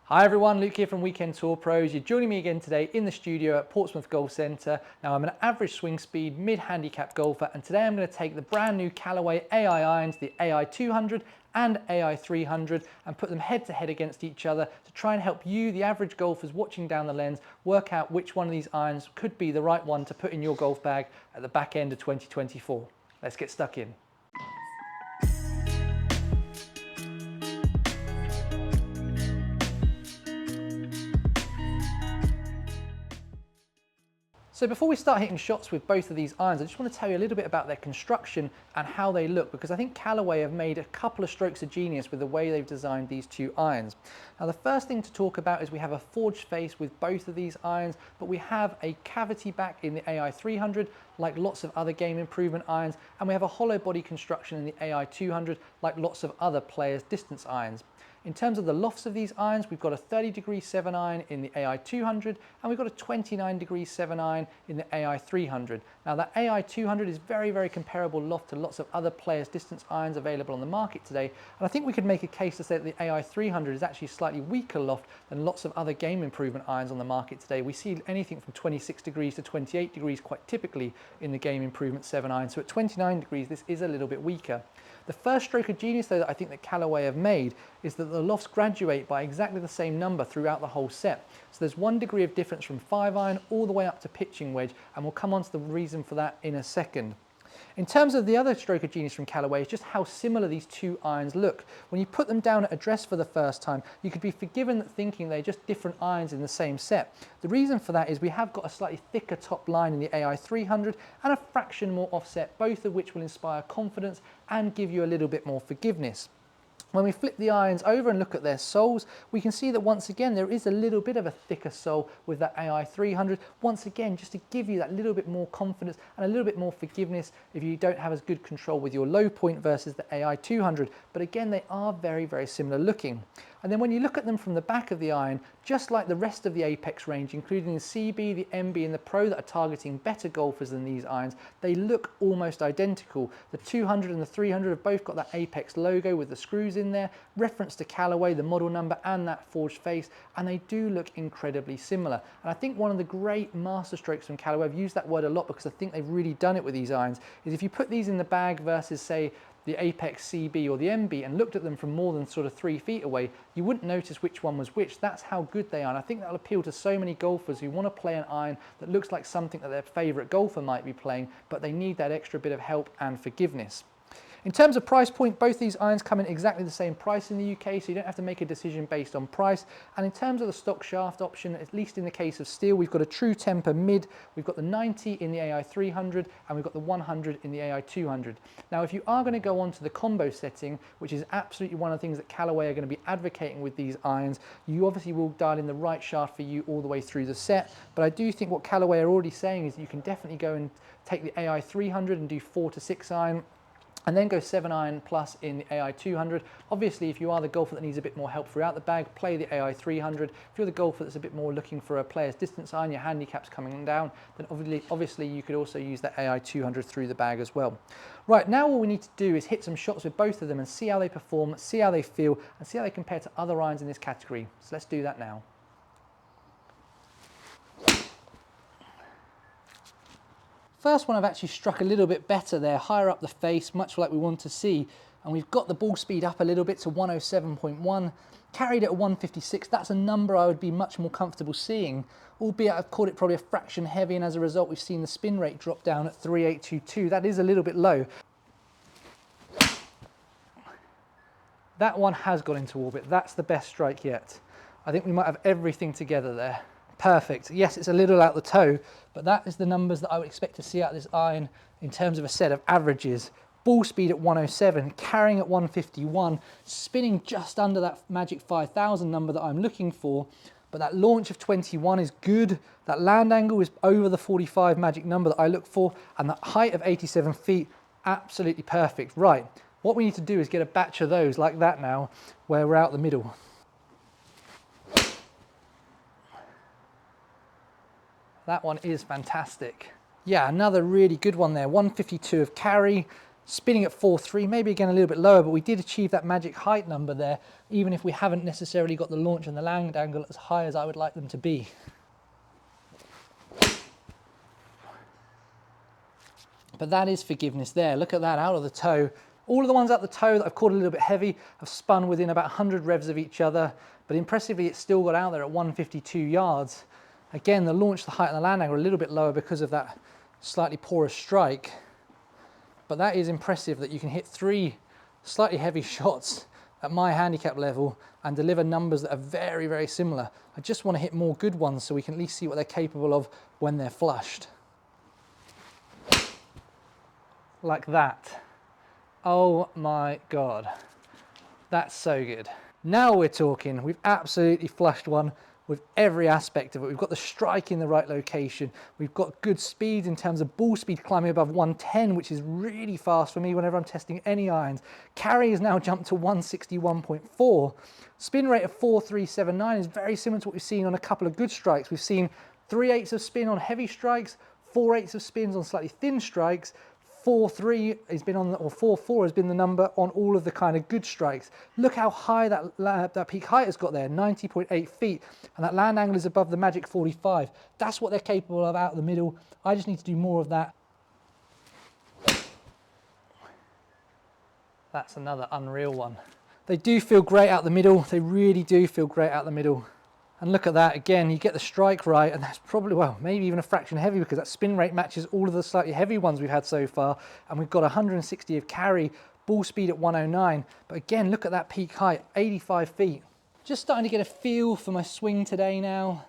Hi everyone, Luke here from Weekend Tour Pros. You're joining me again today in the studio at Portsmouth Golf Centre. Now I'm an average swing speed, mid-handicap golfer, and today I'm going to take the brand new Callaway AI irons, the Ai200 and Ai300, and put them head to head against each other to try and help you, the average golfers watching down the lens, work out which one of these irons could be the right one to put in your golf bag at the back end of 2024. Let's get stuck in. So before we start hitting shots with both of these irons, I just want to tell you a little bit about their construction and how they look, because I think Callaway have made a couple of strokes of genius with the way they've designed these two irons. Now the first thing to talk about is we have a forged face with both of these irons, but we have a cavity back in the Ai300 like lots of other game improvement irons, and we have a hollow body construction in the Ai200 like lots of other players' distance irons. In terms of the lofts of these irons, we've got a 30° 7 iron in the Ai200 and we've got a 29° 7 iron in the Ai300. Now that Ai200 is very comparable loft to lots of other players' distance irons available on the market today, and I think we could make a case to say that the Ai300 is actually slightly weaker loft than lots of other game improvement irons on the market today. We see anything from 26 degrees to 28 degrees quite typically in the game improvement 7 iron, so at 29 degrees this is a little bit weaker. The first stroke of genius though that I think that Callaway have made is that the lofts graduate by exactly the same number throughout the whole set. So there's 1 degree of difference from 5 iron all the way up to pitching wedge, and we'll come on to the reason for that in a second. In terms of the other stroke of genius from Callaway, is just how similar these two irons look. When you put them down at address for the first time, you could be forgiven thinking they're just different irons in the same set. The reason for that is we have got a slightly thicker top line in the Ai300 and a fraction more offset, both of which will inspire confidence and give you a little bit more forgiveness. When we flip the irons over and look at their soles, we can see that once again there is a little bit of a thicker sole with that Ai300, once again just to give you that little bit more confidence and a little bit more forgiveness if you don't have as good control with your low point versus the Ai200, but again they are very similar looking. And then when you look at them from the back of the iron, just like the rest of the Apex range, including the CB, the MB and the Pro that are targeting better golfers than these irons, they look almost identical. The 200 and the 300 have both got that Apex logo with the screws in there, reference to Callaway, the model number and that forged face, and they do look incredibly similar. And I think one of the great master strokes from Callaway, I've used that word a lot because I think they've really done it with these irons, is if you put these in the bag versus say the Apex CB or the MB and looked at them from more than sort of 3 feet away, you wouldn't notice which one was which. That's how good they are, and I think that'll appeal to so many golfers who want to play an iron that looks like something that their favourite golfer might be playing, but they need that extra bit of help and forgiveness. In terms of price point, both these irons come in exactly the same price in the UK, so you don't have to make a decision based on price. And in terms of the stock shaft option, at least in the case of steel, we've got a true temper mid, we've got the 90 in the Ai300, and we've got the 100 in the Ai200. Now, if you are going to go on to the combo setting, which is absolutely one of the things that Callaway are going to be advocating with these irons, you obviously will dial in the right shaft for you all the way through the set. But I do think what Callaway are already saying is you can definitely go and take the Ai300 and do 4 to 6 iron, and then go 7 iron plus in the Ai200. Obviously, if you are the golfer that needs a bit more help throughout the bag, play the Ai300. If you're the golfer that's a bit more looking for a player's distance iron, your handicap's coming down, then obviously you could also use that Ai200 through the bag as well. Right, now all we need to do is hit some shots with both of them and see how they perform, see how they feel, and see how they compare to other irons in this category. So let's do that now. First one I've actually struck a little bit better there, higher up the face, much like we want to see. And we've got the ball speed up a little bit to 107.1, carried it at 156. That's a number I would be much more comfortable seeing, albeit I've caught it probably a fraction heavy, and as a result we've seen the spin rate drop down at 3.822. That is a little bit low. That one has got into orbit. That's the best strike yet. I think we might have everything together there. Perfect. Yes, it's a little out the toe, but that is the numbers that I would expect to see out of this iron in terms of a set of averages. Ball speed at 107, carrying at 151, spinning just under that magic 5,000 number that I'm looking for, but that launch of 21 is good. That land angle is over the 45 magic number that I look for, and that height of 87 feet, absolutely perfect. Right, what we need to do is get a batch of those like that now, where we're out the middle. That one is fantastic. Yeah, another really good one there. 152 of carry, spinning at 4.3, maybe again a little bit lower, but we did achieve that magic height number there, even if we haven't necessarily got the launch and the land angle as high as I would like them to be. But that is forgiveness there. Look at that, out of the toe. All of the ones out the toe that I've caught a little bit heavy have spun within about 100 revs of each other, but impressively it's still got out there at 152 yards. Again, the launch, the height and the land angle are a little bit lower because of that slightly porous strike. But that is impressive that you can hit 3 slightly heavy shots at my handicap level and deliver numbers that are very, very similar. I just want to hit more good ones so we can at least see what they're capable of when they're flushed. Like that. Oh my God. That's so good. Now we're talking. We've absolutely flushed one with every aspect of it. We've got the strike in the right location. We've got good speed in terms of ball speed climbing above 110, which is really fast for me whenever I'm testing any irons. Carry has now jumped to 161.4. Spin rate of 4.379 is very similar to what we've seen on a couple of good strikes. We've seen 3/8 of spin on heavy strikes, 4/8 of spins on slightly thin strikes. 4.3 has been on, or 4.4 has been the number on all of the kind of good strikes. Look how high that peak height has got there, 90.8 feet, and that land angle is above the magic 45. That's what they're capable of out of the middle. I just need to do more of that. That's another unreal one. They do feel great out the middle. They really do feel great out the middle. And look at that, again, you get the strike right, and that's probably, well, maybe even a fraction heavy because that spin rate matches all of the slightly heavy ones we've had so far, and we've got 160 of carry, ball speed at 109, but again, look at that peak height, 85 feet. Just starting to get a feel for my swing today now,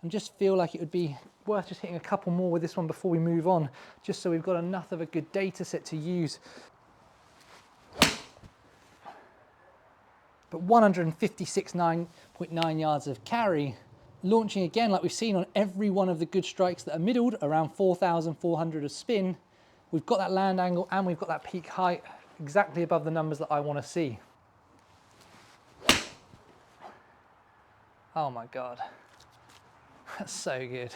and just feel like it would be worth just hitting a couple more with this one before we move on, just so we've got enough of a good data set to use. But 156.9 yards of carry, launching again like we've seen on every one of the good strikes that are middled, around 4,400 of spin. We've got that land angle and we've got that peak height exactly above the numbers that I want to see. Oh my God, that's so good.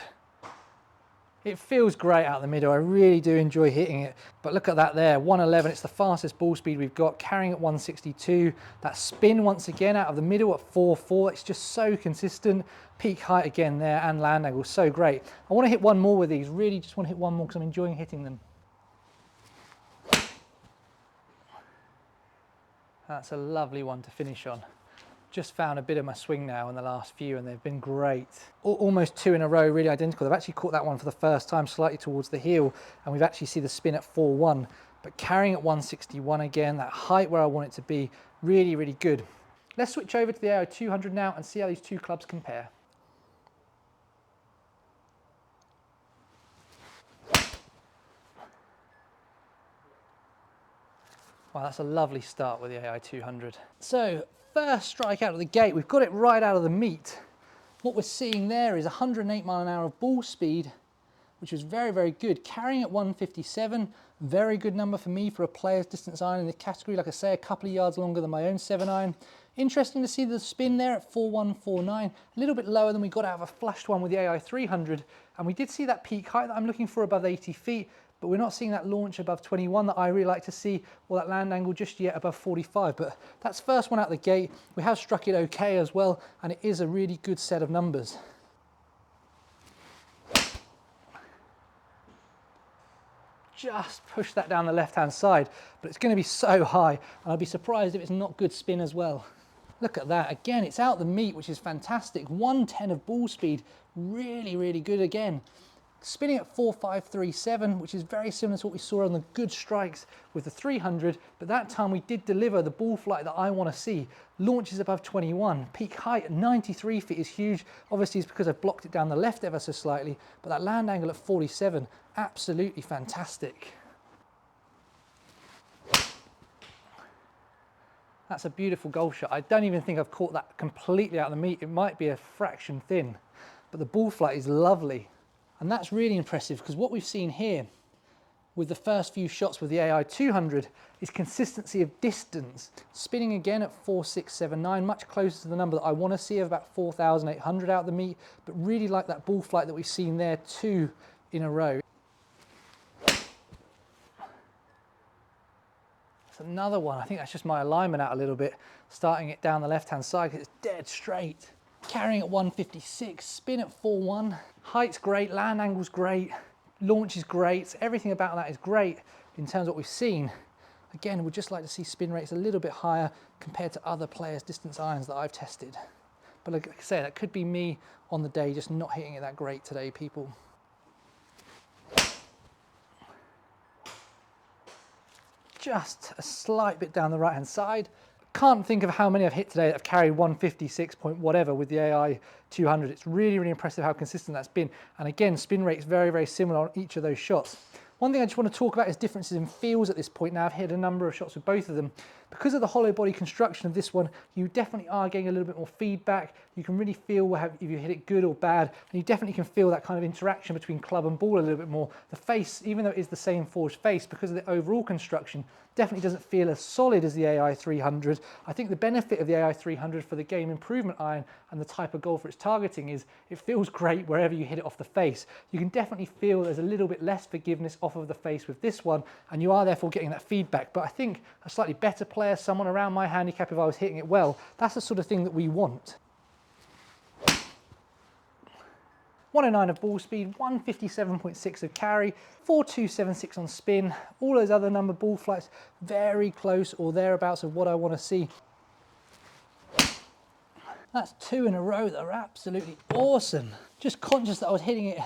It feels great out the middle. I really do enjoy hitting it. But look at that there, 111. It's the fastest ball speed we've got, carrying at 162. That spin once again out of the middle at 4.4. It's just so consistent. Peak height again there and land angle, so great. I want to hit one more with these. Really just want to hit one more because I'm enjoying hitting them. That's a lovely one to finish on. Just found a bit of my swing now in the last few and they've been great. Almost 2 in a row, really identical. I've actually caught that one for the first time slightly towards the heel, and we've actually seen the spin at 4.1, but carrying at 161 again, that height where I want it to be, really, really good. Let's switch over to the Ai200 now and see how these two clubs compare. Wow, that's a lovely start with the Ai200. So, first strike out of the gate, we've got it right out of the meat. What we're seeing there is 108 mile an hour of ball speed, which was very, very good. Carrying at 157, very good number for me for a player's distance iron in the category. Like I say, a couple of yards longer than my own 7 iron. Interesting to see the spin there at 4.149, a little bit lower than we got out of a flushed one with the Ai300. And we did see that peak height that I'm looking for above 80 feet. But we're not seeing that launch above 21 that I really like to see, or that land angle just yet above 45. But that's first one out the gate. We have struck it okay as well, and it is a really good set of numbers. Just push that down the left-hand side, but it's going to be so high, and I'd be surprised if it's not good spin as well. Look at that. Again, it's out the meat, which is fantastic. 110 of ball speed, really, really good again. Spinning at 4.537, which is very similar to what we saw on the good strikes with the 300, but that time we did deliver the ball flight that I want to see. Launches above 21, peak height at 93 feet is huge. Obviously it's because I've blocked it down the left ever so slightly, but that land angle at 47, absolutely fantastic. That's a beautiful golf shot. I don't even think I've caught that completely out of the meat. It might be a fraction thin, but the ball flight is lovely. And that's really impressive because what we've seen here with the first few shots with the Ai200 is consistency of distance. Spinning again at 4.679, much closer to the number that I want to see of about 4,800 out of the meat, but really like that ball flight that we've seen there 2 in a row. Another one, I think that's just my alignment out a little bit, starting it down the left-hand side because it's dead straight. Carrying at 156, spin at 4.1. Height's great, land angle's great, launch is great, everything about that is great in terms of what we've seen. Again, we'd just like to see spin rates a little bit higher compared to other players' distance irons that I've tested. But like I say, that could be me on the day just not hitting it that great today, people. Just a slight bit down the right-hand side. Can't think of how many I've hit today that have carried 156 point whatever with the Ai200. It's really, really impressive how consistent that's been. And again, spin rate's very, very similar on each of those shots. One thing I just want to talk about is differences in feels at this point. Now I've hit a number of shots with both of them. Because of the hollow body construction of this one, you definitely are getting a little bit more feedback. You can really feel if you hit it good or bad, and you definitely can feel that kind of interaction between club and ball a little bit more. The face, even though it is the same forged face, because of the overall construction, definitely doesn't feel as solid as the Ai300. I think the benefit of the Ai300 for the game improvement iron and the type of golfer it's targeting is it feels great wherever you hit it off the face. You can definitely feel there's a little bit less forgiveness off of the face with this one, and you are therefore getting that feedback. But I think a slightly better player, someone around my handicap, if I was hitting it well, that's the sort of thing that we want. 109 of ball speed, 157.6 of carry, 4276 on spin. All those other number ball flights very close or thereabouts of what I want to see. That's 2 in a row that are absolutely awesome. Just conscious that I was hitting it,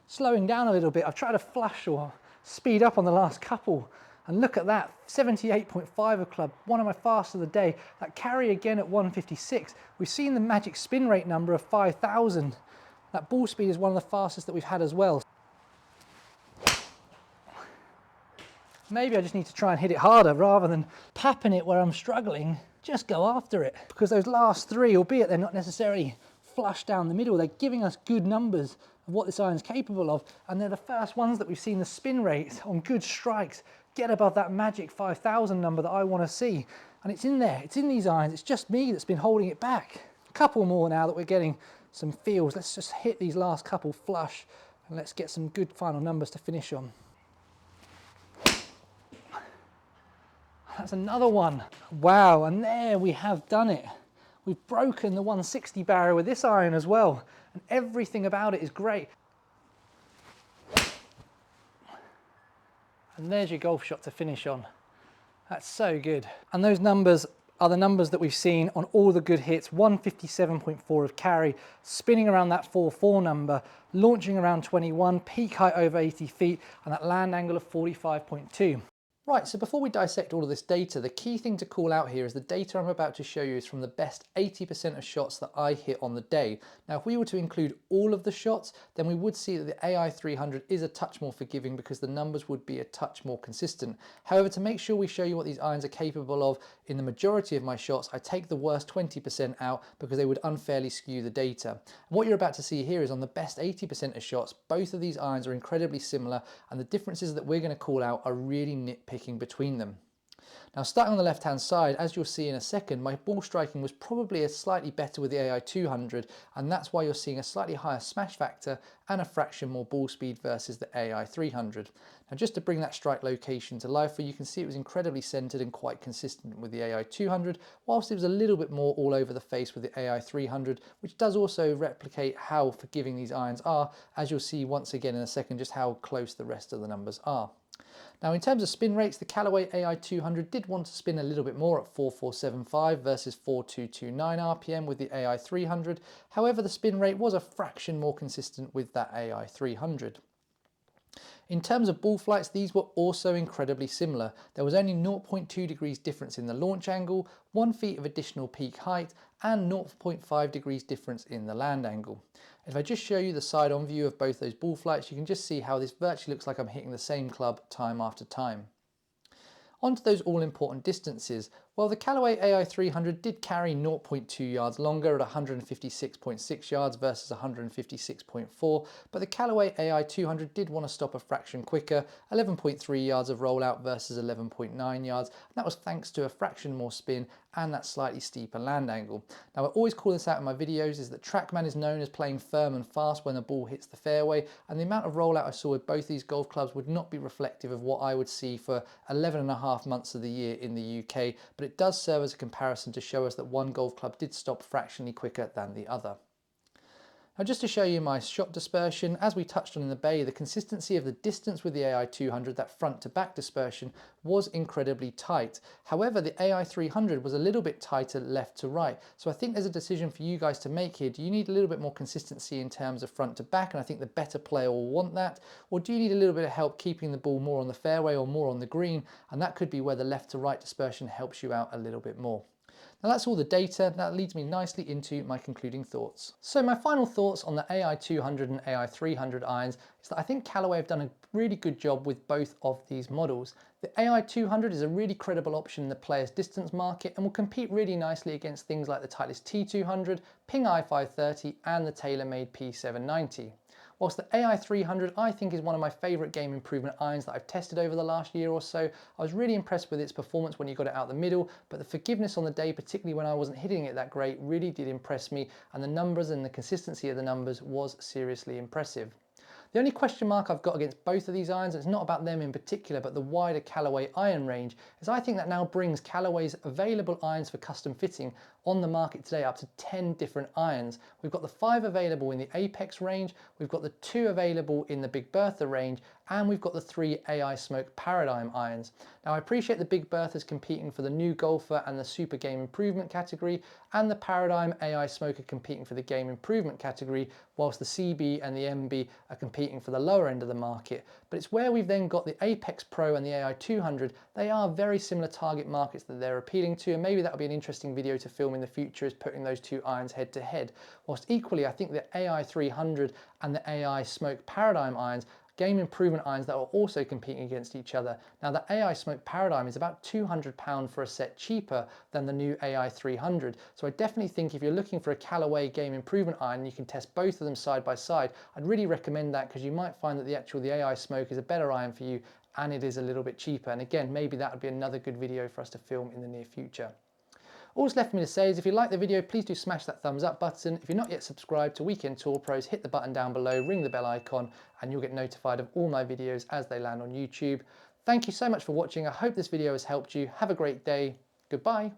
slowing down a little bit. I've tried to flush or speed up on the last couple. And look at that, 78.5 of club, one of my fastest of the day. That carry again at 156. We've seen the magic spin rate number of 5,000. That ball speed is one of the fastest that we've had as well. Maybe I just need to try and hit it harder rather than papping it where I'm struggling. Just go after it. Because those last 3, albeit they're not necessarily flush down the middle, they're giving us good numbers of what this iron's capable of. And they're the first ones that we've seen the spin rates on good strikes get above that magic 5,000 number that I want to see. And it's in there, it's in these irons. It's just me that's been holding it back. A couple more now that we're getting some feels. Let's just hit these last couple flush and let's get some good final numbers to finish on. That's another one. Wow, and there we have done it. We've broken the 160 barrier with this iron as well, and everything about it is great. And there's your golf shot to finish on. That's so good. And those numbers are the numbers that we've seen on all the good hits. 157.4 of carry, spinning around that 4.4 number, launching around 21, peak height over 80 feet, and that land angle of 45.2. Right, so before we dissect all of this data, the key thing to call out here is the data I'm about to show you is from the best 80% of shots that I hit on the day. Now, if we were to include all of the shots, then we would see that the Ai300 is a touch more forgiving because the numbers would be a touch more consistent. However, to make sure we show you what these irons are capable of in the majority of my shots, I take the worst 20% out because they would unfairly skew the data. And what you're about to see here is on the best 80% of shots, both of these irons are incredibly similar, and the differences that we're going to call out are really nitpicky between them. Now, starting on the left hand side, as you'll see in a second, my ball striking was probably a slightly better with the Ai200, and that's why you're seeing a slightly higher smash factor and a fraction more ball speed versus the Ai300. Now, just to bring that strike location to life, you can see it was incredibly centered and quite consistent with the Ai200, whilst it was a little bit more all over the face with the Ai300, which does also replicate how forgiving these irons are, as you'll see once again in a second just how close the rest of the numbers are. Now, in terms of spin rates, the Callaway Ai200 did want to spin a little bit more at 4475 versus 4229 RPM with the Ai300. However, the spin rate was a fraction more consistent with that Ai300. In terms of ball flights, these were also incredibly similar. There was only 0.2 degrees difference in the launch angle, 1 feet of additional peak height, and 0.5 degrees difference in the land angle. If I just show you the side-on view of both those ball flights, you can just see how this virtually looks like I'm hitting the same club time after time. Onto those all-important distances. Well, the Callaway Ai300 did carry 0.2 yards longer at 156.6 yards versus 156.4, but the Callaway Ai200 did want to stop a fraction quicker, 11.3 yards of rollout versus 11.9 yards, and that was thanks to a fraction more spin and that slightly steeper land angle. Now, I always call this out in my videos is that TrackMan is known as playing firm and fast when the ball hits the fairway, and the amount of rollout I saw with both these golf clubs would not be reflective of what I would see for 11.5 months of the year in the UK, but it does serve as a comparison to show us that one golf club did stop fractionally quicker than the other. Now, just to show you my shot dispersion, as we touched on in the bay, the consistency of the distance with the Ai200, that front to back dispersion, was incredibly tight. However, the Ai300 was a little bit tighter left to right. So I think there's a decision for you guys to make here. Do you need a little bit more consistency in terms of front to back? And I think the better player will want that. Or do you need a little bit of help keeping the ball more on the fairway or more on the green? And that could be where the left to right dispersion helps you out a little bit more. Now that's all the data. That leads me nicely into my concluding thoughts. So my final thoughts on the Ai200 and Ai300 irons is that I think Callaway have done a really good job with both of these models. The Ai200 is a really credible option in the player's distance market and will compete really nicely against things like the Titleist T200, Ping i530 and the TaylorMade P790. Whilst the Ai300 I think is one of my favourite game improvement irons that I've tested over the last year or so. I was really impressed with its performance when you got it out the middle, but the forgiveness on the day, particularly when I wasn't hitting it that great, really did impress me, and the numbers and the consistency of the numbers was seriously impressive. The only question mark I've got against both of these irons, and it's not about them in particular, but the wider Callaway iron range, is I think that now brings Callaway's available irons for custom fitting on the market today up to 10 different irons. We've got the 5 available in the Apex range, we've got the 2 available in the Big Bertha range, and we've got the 3 AI Smoke Paradigm irons. Now I appreciate the Big Bertha's competing for the new golfer and the super game improvement category, and the Paradigm AI Smoke are competing for the game improvement category, whilst the CB and the MB are competing for the lower end of the market. But it's where we've then got the Apex Pro and the Ai200. They are very similar target markets that they're appealing to, and maybe that'll be an interesting video to film in the future, is putting those 2 irons head to head. Whilst equally I think the Ai300 and the AI Smoke Paradigm irons, game improvement irons that are also competing against each other. Now the AI Smoke Paradigm is about £200 for a set cheaper than the new Ai300. So I definitely think if you're looking for a Callaway game improvement iron, you can test both of them side by side. I'd really recommend that, because you might find that the AI Smoke is a better iron for you, and it is a little bit cheaper. And again, maybe that would be another good video for us to film in the near future. All that's left for me to say is if you like the video, please do smash that thumbs up button. If you're not yet subscribed to Weekend Tour Pros, hit the button down below, ring the bell icon, and you'll get notified of all my videos as they land on YouTube. Thank you so much for watching. I hope this video has helped you. Have a great day. Goodbye.